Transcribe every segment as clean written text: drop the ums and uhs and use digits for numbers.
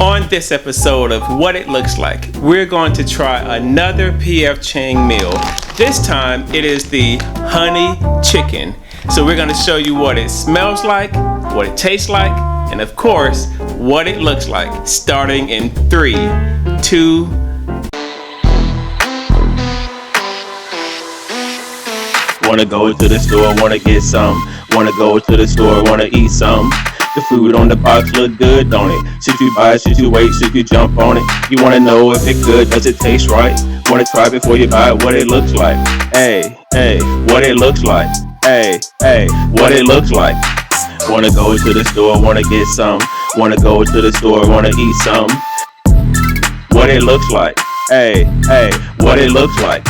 On this episode of What It Looks Like, we're going to try another P.F. Chang meal. This time it is the honey chicken. So we're going to show you what it smells like, what it tastes like, and of course, what it looks like. Starting in 3, 2, wanna go to the store, wanna get some. Wanna go to the store, wanna eat some. The food on the box look good, don't it? Should you buy it, should you wait, should you jump on it? You wanna know if it good, does it taste right? Wanna try before you buy it, what it looks like. Hey, hey, what it looks like. Hey, hey, what it looks like. Wanna go to the store, wanna get some. Wanna go to the store, wanna eat some. What it looks like. Hey, hey, what it looks like.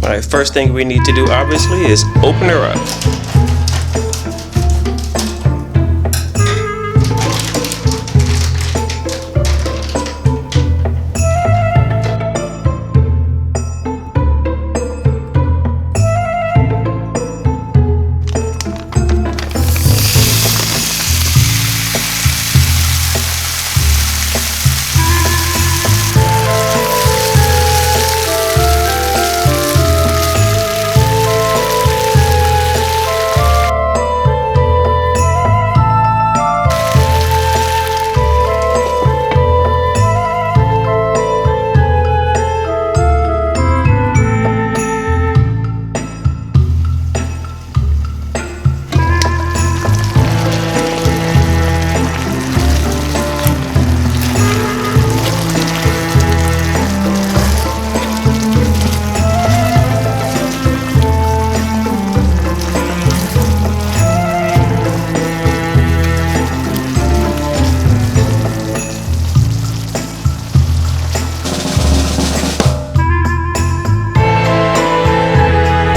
Alright, first thing we need to do obviously is open her up.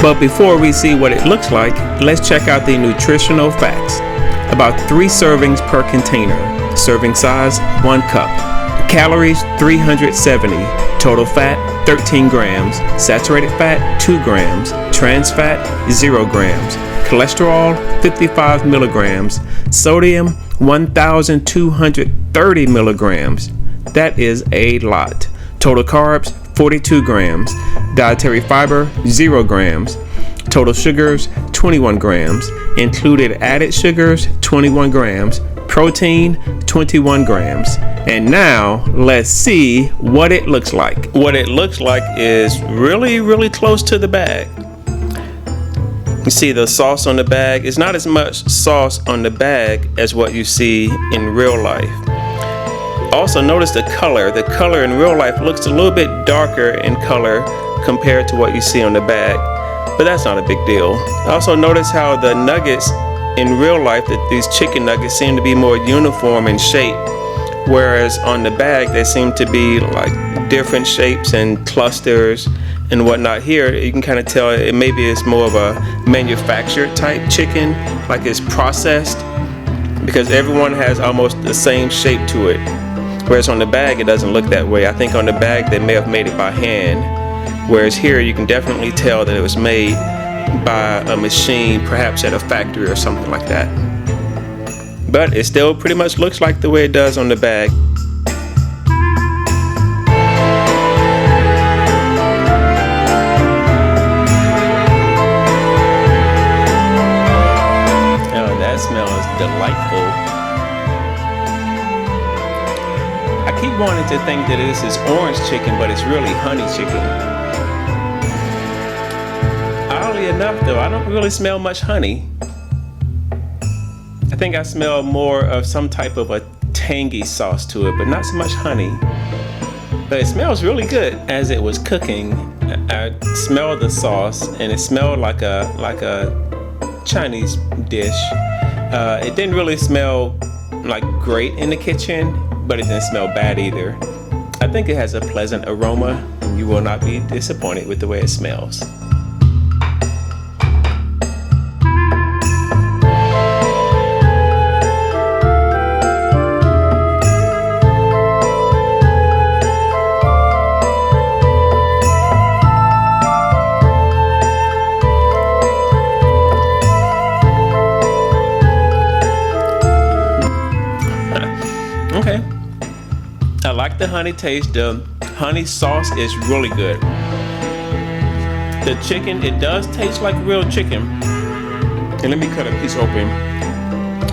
But before we see what it looks like, let's check out the nutritional facts. About 3 servings per container. Serving size, 1 cup. Calories, 370. Total fat, 13 grams. Saturated fat, 2 grams. Trans fat, 0 grams. Cholesterol, 55 milligrams. Sodium, 1,230 milligrams. That is a lot. Total carbs, 42 grams. Dietary fiber, 0 grams. Total sugars, 21 grams. Included added sugars, 21 grams. Protein, 21 grams. And now, let's see what it looks like. What it looks like is really close to the bag. You see the sauce on the bag. It's not as much sauce on the bag as what you see in real life. Also notice the color. The color in real life looks a little bit darker in color compared to what you see on the bag, but that's not a big deal. Also notice how the nuggets in real life, that these chicken nuggets seem to be more uniform in shape, whereas on the bag they seem to be like different shapes and clusters and whatnot. Here you can kind of tell maybe it's more of a manufactured type chicken, like it's processed, because everyone has almost the same shape to it. Whereas on the bag, it doesn't look that way. I think on the bag, they may have made it by hand. Whereas here, you can definitely tell that it was made by a machine, perhaps at a factory or something like that. But it still pretty much looks like the way it does on the bag. Oh, that smells delightful. I keep wanting to think that this is orange chicken, but it's really honey chicken. Oddly enough though, I don't really smell much honey. I think I smell more of some type of a tangy sauce to it, but not so much honey. But it smells really good. As it was cooking, I smelled the sauce and it smelled like a Chinese dish. It didn't really smell like great in the kitchen, but it didn't smell bad either. I think it has a pleasant aroma, and you will not be disappointed with the way it smells. I like the honey taste. The honey sauce is really good. The chicken, it does taste like real chicken. And let me cut a piece open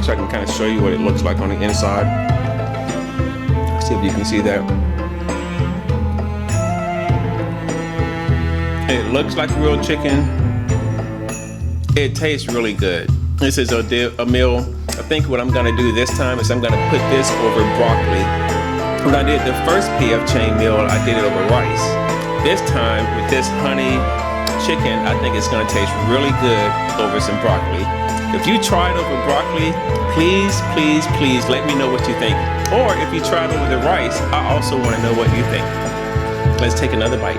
so I can kind of show you what it looks like on the inside. See if you can see that. It looks like real chicken. It tastes really good. This is a meal. I think what I'm gonna do this time is I'm gonna put this over broccoli. When I did the first P.F. Chang meal, I did it over rice. This time with this honey chicken, I think it's gonna taste really good over some broccoli. If you try it over broccoli, please let me know what you think. Or if you try it over the rice, I also wanna know what you think. Let's take another bite.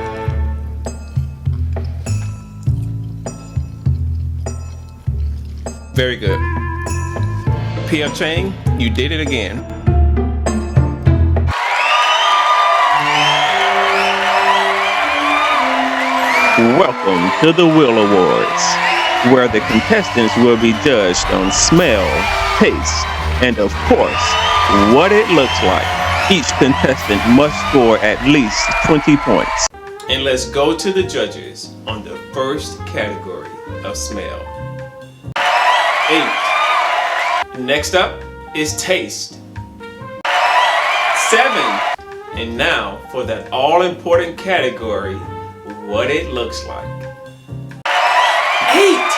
Very good. P.F. Chang, you did it again. Welcome to the W.I.L.L Awards, where the contestants will be judged on smell, taste, and of course, what it looks like. Each contestant must score at least 20 points. And let's go to the judges on the first category of smell. 8. Next up is taste. 7. And now for that all-important category, what it looks like. 8.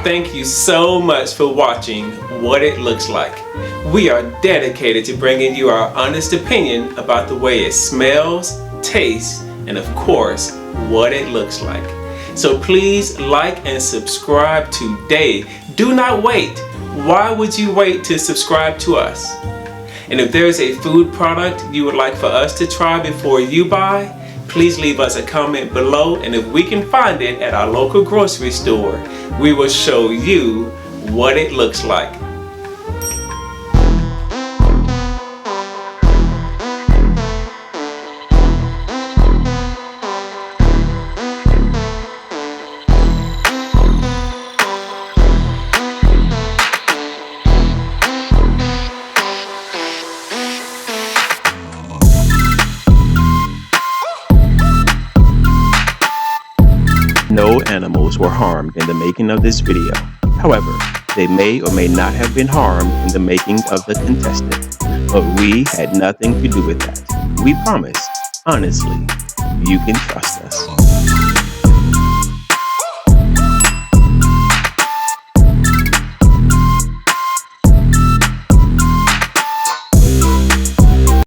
Thank you so much for watching What It Looks Like. We are dedicated to bringing you our honest opinion about the way it smells, tastes, and of course, what it looks like. So please like and subscribe today. Do not wait. Why would you wait to subscribe to us? And if there is a food product you would like for us to try before you buy, please leave us a comment below, and if we can find it at our local grocery store, we will show you what it looks like. No animals were harmed in the making of this video. However, they may or may not have been harmed in the making of the contestant. But we had nothing to do with that. We promise, honestly, you can try.